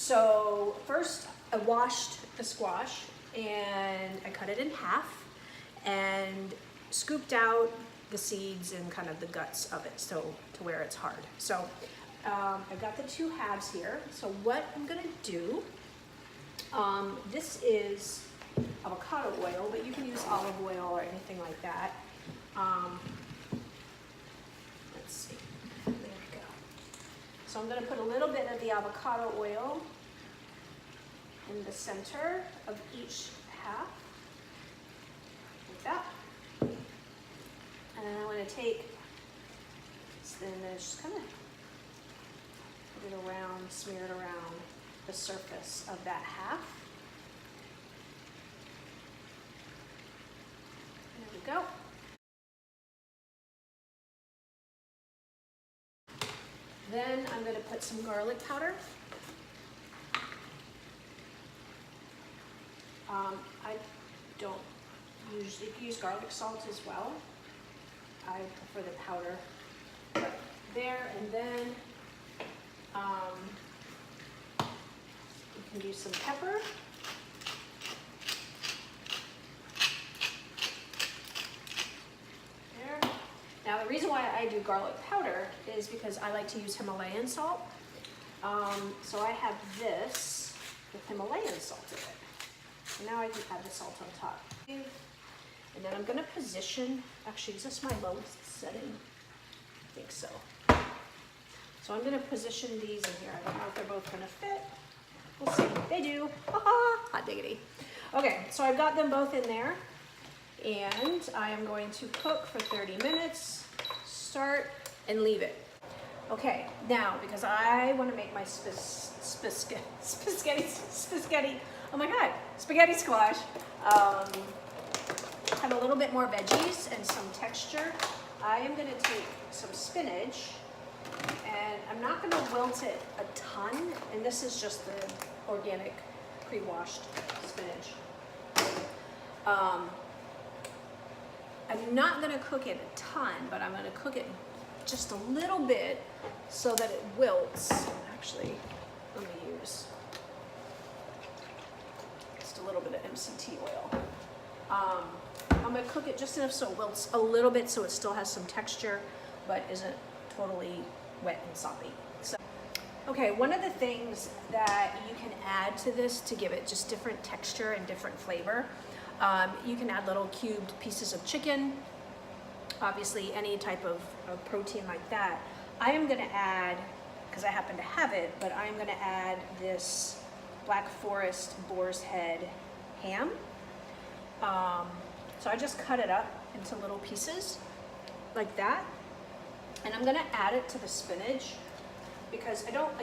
So first I washed the squash and I cut it in half and scooped out the seeds and kind of the guts of it, so to where it's hard. So I've got the two halves here. So what I'm gonna do, this is avocado oil, but you can use olive oil or anything like that. Let's see, there we go. So I'm gonna put a little bit of the avocado oil in the center of each half, like that. And then I'm gonna take, then just kind of put it around, smear it around the surface of that half. There we go. Then I'm going to put some garlic powder. I don't usually use garlic salt as well. I prefer the powder. But there, and then you can do some pepper. There. Now the reason why I do garlic powder is because I like to use Himalayan salt. So I have this with Himalayan salt in it. And now I can add the salt on top. And then I'm gonna position, actually is this my lowest setting? I think so. So I'm gonna position these in here. I don't know if they're both gonna fit. We'll see. They do. Hot diggity. Okay, so I've got them both in there. And I am going to cook for 30 minutes, start and leave it. Okay, now because I want to make my spaghetti, oh my God, spaghetti squash, have a little bit more veggies and some texture. I am going to take some spinach, and I'm not going to wilt it a ton, and this is just the organic pre-washed spinach. I'm not going to cook it a ton, but I'm going to cook it just a little bit so that it wilts. Actually, let me use just a little bit of MCT oil. I'm going to cook it just enough so it wilts a little bit, so it still has some texture, but isn't totally wet and soppy. So, okay, one of the things that you can add to this to give it just different texture and different flavor, you can add little cubed pieces of chicken, obviously any type of protein like that. I am going to add, because I happen to have it, but I'm going to add this Black Forest boar's head ham. So I just cut it up into little pieces like that, and I'm going to add it to the spinach because I don't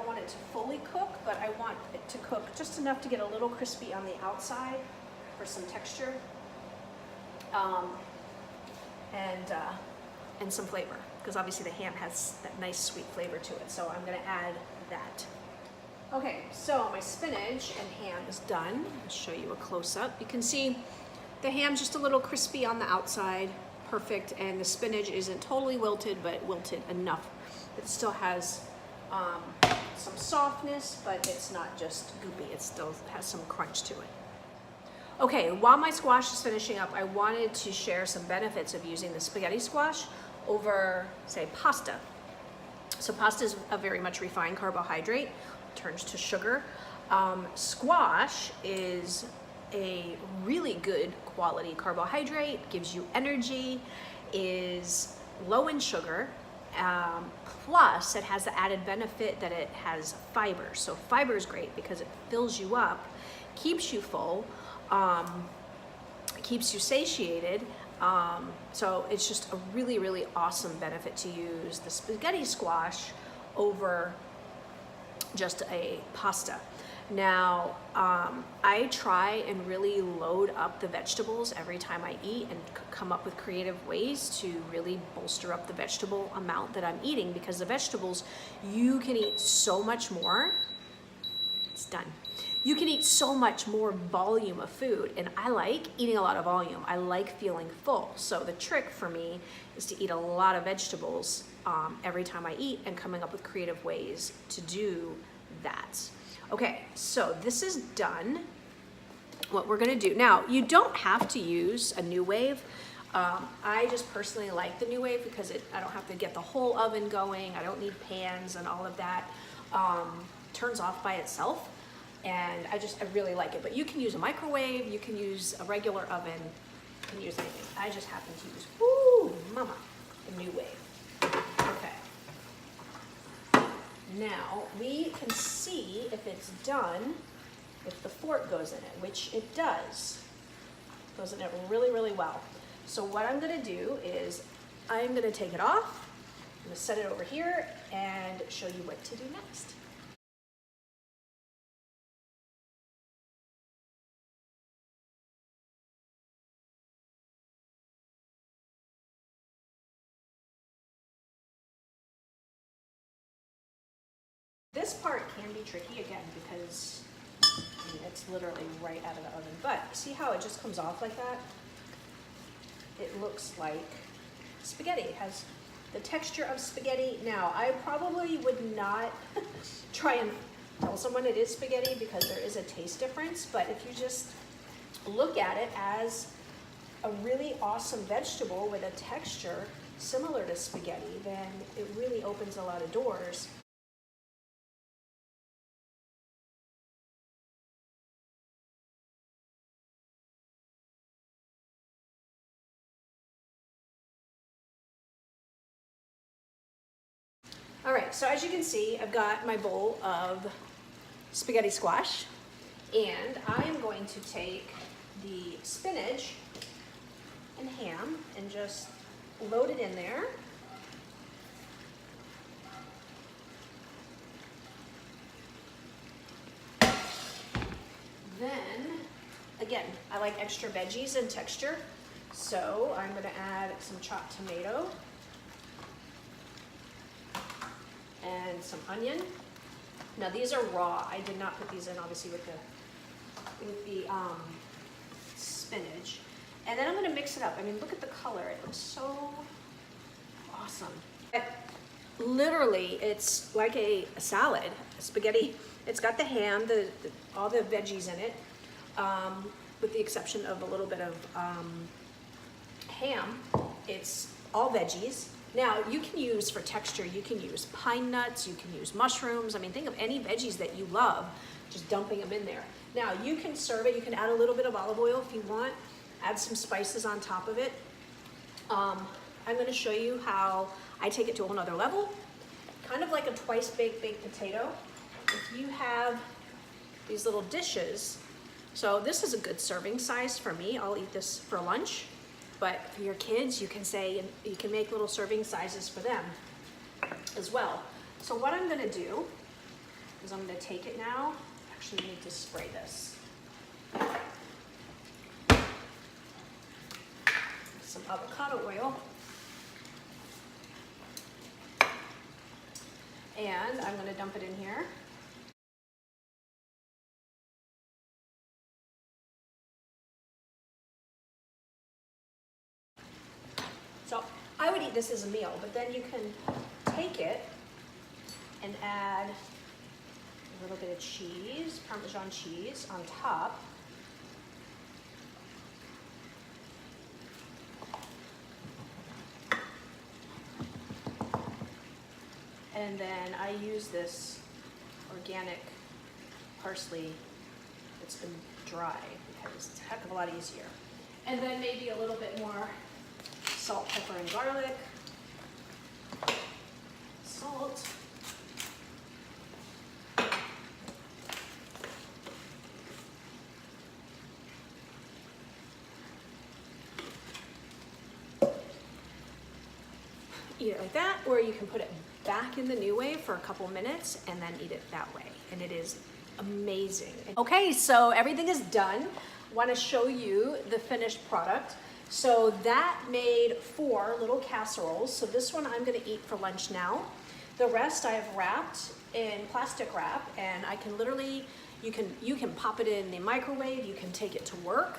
want it to fully cook, but I want it to cook just enough to get a little crispy on the outside for some texture, and some flavor, because obviously the ham has that nice sweet flavor to it. So I'm going to add that. Okay, so my spinach and ham is done. I'll show you a close-up. You can see the ham's just a little crispy on the outside, perfect, and the spinach isn't totally wilted, but wilted enough that it still has some softness, but it's not just goopy. It still has some crunch to it. Okay, while my squash is finishing up, I wanted to share some benefits of using the spaghetti squash over, say, pasta. So pasta is a very much refined carbohydrate, turns to sugar. Squash is a really good quality carbohydrate, gives you energy, is low in sugar, plus it has the added benefit that it has fiber. So fiber is great because it fills you up, keeps you full, keeps you satiated. So it's just a really, really awesome benefit to use the spaghetti squash over just a pasta. Now, I try and really load up the vegetables every time I eat and come up with creative ways to really bolster up the vegetable amount that I'm eating, because the vegetables, you can eat so much more. It's done. You can eat so much more volume of food, and I like eating a lot of volume. I like feeling full. So the trick for me is to eat a lot of vegetables every time I eat, and coming up with creative ways to do that. Okay, so this is done. What we're gonna do, now you don't have to use a New Wave. I just personally like the New Wave because I don't have to get the whole oven going. I don't need pans and all of that. Turns off by itself, and I really like it. But you can use a microwave, you can use a regular oven, you can use anything. I just happen to use, woo, mama, the New Wave. Okay. Now we can see if it's done, if the fork goes in it, which it does. It goes in it really, really well. So what I'm gonna do is I'm gonna take it off, I'm gonna set it over here and show you what to do next. This part can be tricky again because it's literally right out of the oven, but see how it just comes off like that? It looks like spaghetti. It has the texture of spaghetti. Now, I probably would not try and tell someone it is spaghetti because there is a taste difference, but if you just look at it as a really awesome vegetable with a texture similar to spaghetti, then it really opens a lot of doors. All right, so as you can see, I've got my bowl of spaghetti squash, and I am going to take the spinach and ham and just load it in there. Then, again, I like extra veggies and texture, so I'm gonna add some chopped tomato and some onion. Now these are raw. I did not put these in obviously with the spinach. And then I'm gonna mix it up. I mean, look at the color. It looks so awesome. Literally, it's like a salad, a spaghetti. It's got the ham, all the veggies in it, with the exception of a little bit of ham. It's all veggies. Now, you can use, for texture, you can use pine nuts, you can use mushrooms. I mean, think of any veggies that you love, just dumping them in there. Now, you can serve it, you can add a little bit of olive oil if you want, add some spices on top of it. I'm gonna show you how I take it to a whole nother level. Kind of like a twice baked potato. If you have these little dishes, so this is a good serving size for me. I'll eat this for lunch. But for your kids, you can say, you can make little serving sizes for them as well. So what I'm gonna do is I'm gonna take it now. Actually, I need to spray this. Some avocado oil. And I'm gonna dump it in here. So I would eat this as a meal, but then you can take it and add a little bit of cheese, Parmesan cheese on top. And then I use this organic parsley that's been dry because it's a heck of a lot easier. And then maybe a little bit more salt, pepper, and garlic. Salt. Eat it like that, or you can put it back in the New Wave for a couple minutes and then eat it that way. And it is amazing. Okay, so everything is done. I want to show you the finished product. So that made 4 little casseroles. So this one I'm going to eat for lunch now. The rest I have wrapped in plastic wrap, and I can literally, you can pop it in the microwave, you can take it to work,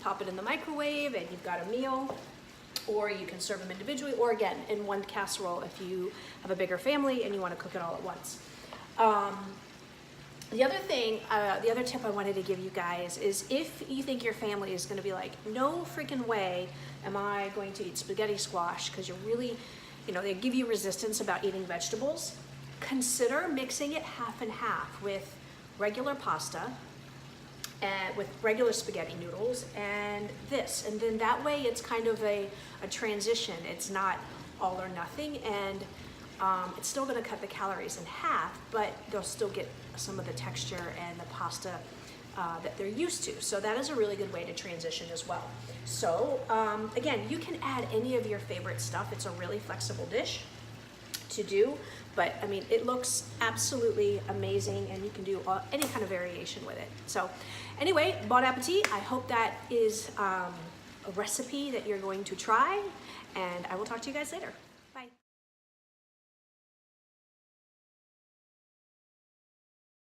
pop it in the microwave, and you've got a meal. Or you can serve them individually, or again, in one casserole if you have a bigger family and you want to cook it all at once. The other thing, the other tip I wanted to give you guys is if you think your family is going to be like, no freaking way am I going to eat spaghetti squash because you're really, you know, they give you resistance about eating vegetables, consider mixing it half and half with regular pasta and with regular spaghetti noodles and this. And then that way it's kind of a transition. It's not all or nothing, and it's still going to cut the calories in half, but they'll still get some of the texture and the pasta that they're used to. So that is a really good way to transition as well. So again, you can add any of your favorite stuff. It's a really flexible dish to do, but I mean, it looks absolutely amazing, and you can do any kind of variation with it. So anyway, bon appetit. I hope that is a recipe that you're going to try, and I will talk to you guys later.